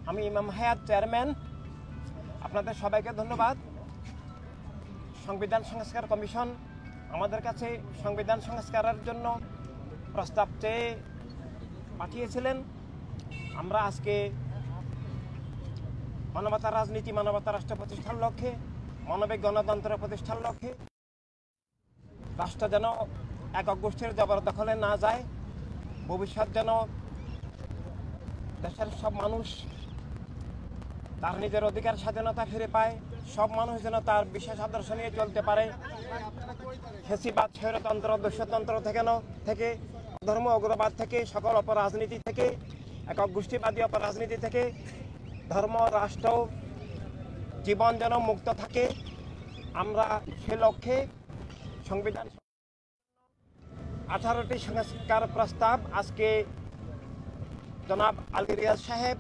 আমি ইমাম হায়াত চেয়ারম্যান। আপনাদের সবাইকে ধন্যবাদ। সংবিধান সংস্কার কমিশন আমাদের কাছে সংবিধান সংস্কারের জন্য প্রস্তাব চেয়ে পাঠিয়েছিলেন। আমরা আজকে মানবতা রাজনীতি, মানবতা রাষ্ট্র প্রতিষ্ঠার লক্ষ্যে, মানবিক গণতন্ত্র প্রতিষ্ঠার লক্ষ্যে রাষ্ট্র যেন একক গোষ্ঠীর জবরদখলে না যায়, ভবিষ্যৎ যেন দেশের সব মানুষ তার নিজের অধিকার স্বাধীনতা ফিরে পায়, সব মানুষ যেন তার বিশেষ আদর্শ নিয়ে চলতে পারে, ফ্যাসিবাদ, স্বৈরতন্ত্র, দস্যুতন্ত্র থেকে ধর্ম উগ্রবাদ থেকে, সকল অপরাজনীতি থেকে, একক গোষ্ঠীবাদী অপরাজনীতি থেকে ধর্ম, রাষ্ট্র, জীবন যেন মুক্ত থাকে। আমরা সে লক্ষ্যে সংবিধান 18টি সংস্কার প্রস্তাব আজকে জনাব আলী রিয়াজ সাহেব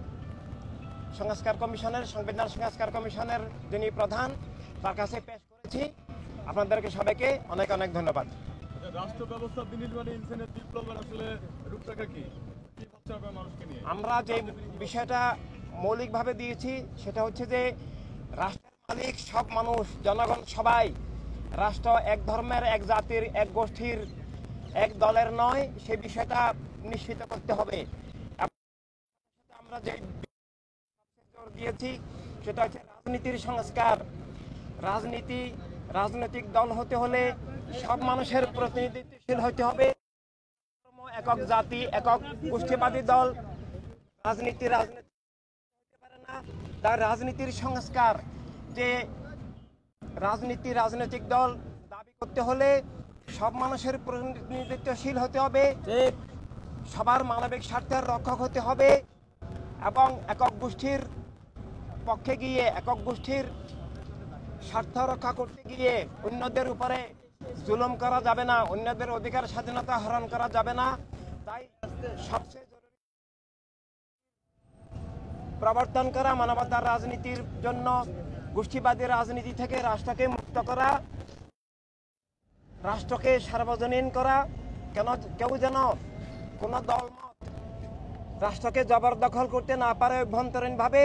সংস্কার কমিশনের, সংবিধান সংস্কার কমিশনের যিনি প্রধান, তার কাছে পেশ করেছি। আপনাদেরকে সবাইকে অনেক অনেক ধন্যবাদ। রাষ্ট্র ব্যবস্থা বিনির্মাণে ইনসানের বিপ্লবের আসলে রূপরেখা কি ভাবতে হবে মানুষকে নিয়ে? আমরা যে বিষয়টা মৌলিকভাবে দিয়েছি সেটা হচ্ছে যে রাষ্ট্রের মালিক সব মানুষ, জনগণ সবাই। রাষ্ট্র এক ধর্মের, এক জাতির, এক গোষ্ঠীর, এক দলের নয়, সেই বিষয়টা নিশ্চিত করতে হবে। আমরা যে জোর দিয়েছি সেটা হচ্ছে রাজনীতির সংস্কার। রাজনৈতিক দল হতে হলে সব মানুষের প্রতিনিধিত্বশীল হতে হবে। একক জাতি, একক গোষ্ঠীবাদী দল রাজনীতি হতে পারে না। তার রাজনীতির সংস্কার, যে রাজনৈতিক দল দাবি করতে হলে সব মানুষের প্রতিনিধিত্বশীল হতে হবে, সবার মানবিক স্বার্থের রক্ষক হতে হবে এবং একক গোষ্ঠীর পক্ষে গিয়ে, একক গোষ্ঠীর স্বার্থ রক্ষা করতে গিয়ে অন্যদের উপরে জুলুম করা যাবে না, অন্যদের অধিকার স্বাধীনতা হরণ করা যাবে না। তাই সবচেয়ে জরুরি প্রবর্তন করা মানবতার রাজনীতির জন্য গোষ্ঠীবাদী রাজনীতি থেকে রাষ্ট্রকে মুক্ত করা, রাষ্ট্রকে সার্বজনীন করা। কেউ যেন কোনো দলমত রাষ্ট্রকে জবরদখল করতে না পারে। অভ্যন্তরীণভাবে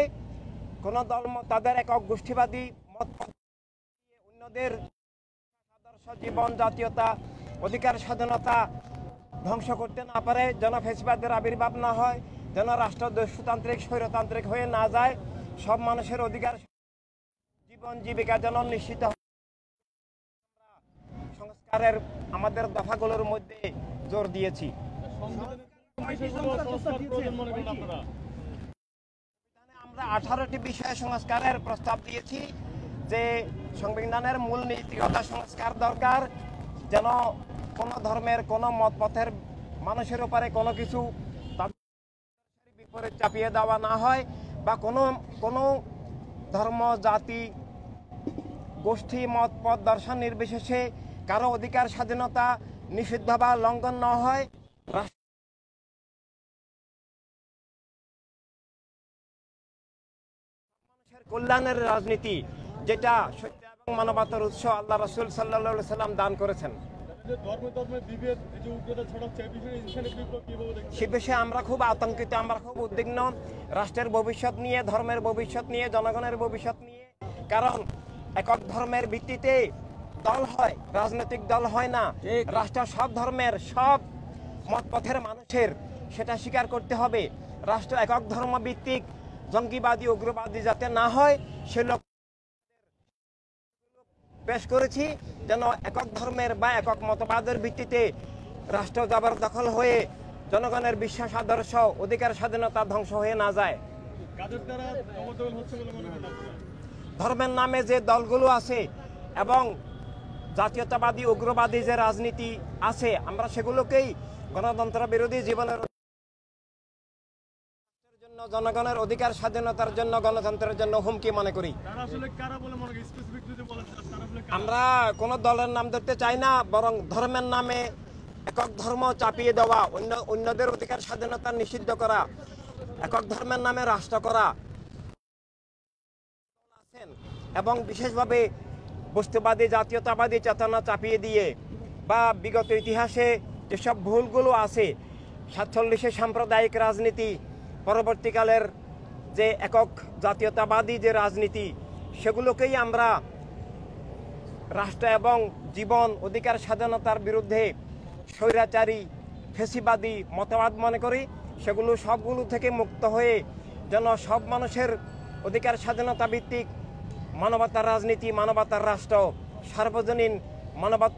কোনো দলমত তাদের একক গোষ্ঠীবাদী মত অন্যদের আদর্শ, জীবন, জাতীয়তা, অধিকার স্বাধীনতা ধ্বংস করতে না পারে, যেন ফ্যাসিবাদের আবির্ভাব না হয়, যেন রাষ্ট্র দস্যুতান্ত্রিক, স্বৈরতান্ত্রিক হয়ে না যায়, সব মানুষের অধিকার, জীবন, জীবিকা যেন নিশ্চিত হয়। সংস্কারের আমাদের দফাগুলোর মধ্যে জোর দিয়েছি। আমরা 18টি বিষয়ে সংস্কারের প্রস্তাব দিয়েছি। যে সংবিধানের মূল নীতিগত সংস্কার দরকার, যেন কোনো ধর্মের, কোনো মতপথের মানুষের উপরে কোনো কিছু বিপরীত চাপিয়ে দেওয়া না হয়, বা কোনো ধর্ম, জাতি, গোষ্ঠী, মতপথ, দর্শন নির্বিশেষে কারো অধিকার স্বাধীনতা নিষিদ্ধ বা লঙ্ঘন না হয়। মানুষের কল্যাণের রাজনীতি, যেটা সত্য এবং মানবতার উৎস আল্লাহ রাসূল সাল্লাল্লাহু আলাইহি সাল্লাম দান করেছেন। সে বিষয়ে আমরা খুব আতঙ্কিত, আমরা খুব উদ্বিগ্ন রাষ্ট্রের ভবিষ্যৎ নিয়ে, ধর্মের ভবিষ্যৎ নিয়ে, জনগণের ভবিষ্যৎ নিয়ে। কারণ একক ধর্মের ভিত্তিতে দল হয়, রাজনৈতিক দল হয় না। রাষ্ট্র সব ধর্মের, সব মতপথের মানুষের, সেটা স্বীকার করতে হবে। রাষ্ট্র একক ধর্ম ভিত্তিক, জঙ্গিবাদী, উগ্রবাদী যাতে না হয়, সে লক্ষ্যে পেশ করেছি, যেন একক ধর্মের বা একক মতবাদের ভিত্তিতে রাষ্ট্র জবরদখল হয়ে জনগণের বিশ্বাস, আদর্শ, অধিকার স্বাধীনতা ধ্বংস হয়ে না যায়। ধর্মের নামে যে দলগুলো আছে এবং জাতীয়তাবাদী, উগ্রবাদী যে রাজনীতি আছে, আমরা সেগুলোকেই গণতন্ত্র বিরোধী, জীবনের জন্য, জনগণের অধিকার স্বাধীনতার জন্য, গণতন্ত্রের জন্য হুমকি মনে করি। আমরা কোনো দলের নাম ধরতে চাই না, বরং ধর্মের নামে একক ধর্ম চাপিয়ে দেওয়া, অন্যদের অধিকার স্বাধীনতা নিষিদ্ধ করা, একক ধর্মের নামে রাষ্ট্র করা এবং বিশেষভাবে বস্তুবাদী, জাতীয়তাবাদী চেতনা চাপিয়ে দিয়ে, বা বিগত ইতিহাসে যেসব ভুলগুলো আছে, 47-এ সাম্প্রদায়িক রাজনীতি, পরবর্তীকালের যে একক জাতীয়তাবাদী যে রাজনীতি, সেগুলোকেই আমরা রাষ্ট্র এবং জীবন অধিকার স্বাধীনতার বিরুদ্ধে স্বৈরাচারী ফেসিবাদী মতবাদ মনে করি। সেগুলো সবগুলো থেকে মুক্ত হয়ে যেন সব মানুষের অধিকার স্বাধীনতা ভিত্তিক মানবতার রাজনীতি, মানবতার রাষ্ট্র, সার্বজনীন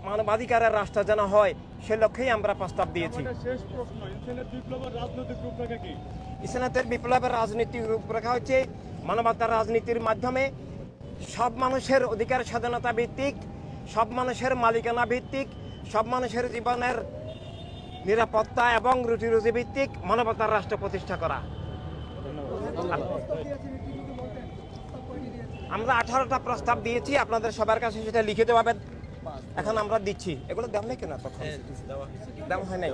মানবাধিকারের রাষ্ট্র যেন হয়, সে লক্ষ্যেই আমরা প্রস্তাব দিয়েছি। শেষ প্রশ্ন, ইনসানের বিপ্লবের রাজনৈতিক রূপরেখা কি? ইসলামের বিপ্লবের রাজনীতির রূপরেখা হচ্ছে মানবতার রাজনীতির মাধ্যমে সব মানুষের অধিকার স্বাধীনতা ভিত্তিক, সব মানুষের মালিকানা ভিত্তিক, সব মানুষের জীবনের নিরাপত্তা এবং রুটি রুজি ভিত্তিক মানবতার রাষ্ট্র প্রতিষ্ঠা করা। আমরা 18টা প্রস্তাব দিয়েছি, আপনাদের সবার কাছে সেটা লিখিত ভাবে এখন আমরা দিচ্ছি। এগুলো দেওয়া নেই কেন? তখন দেওয়া হয় নাই।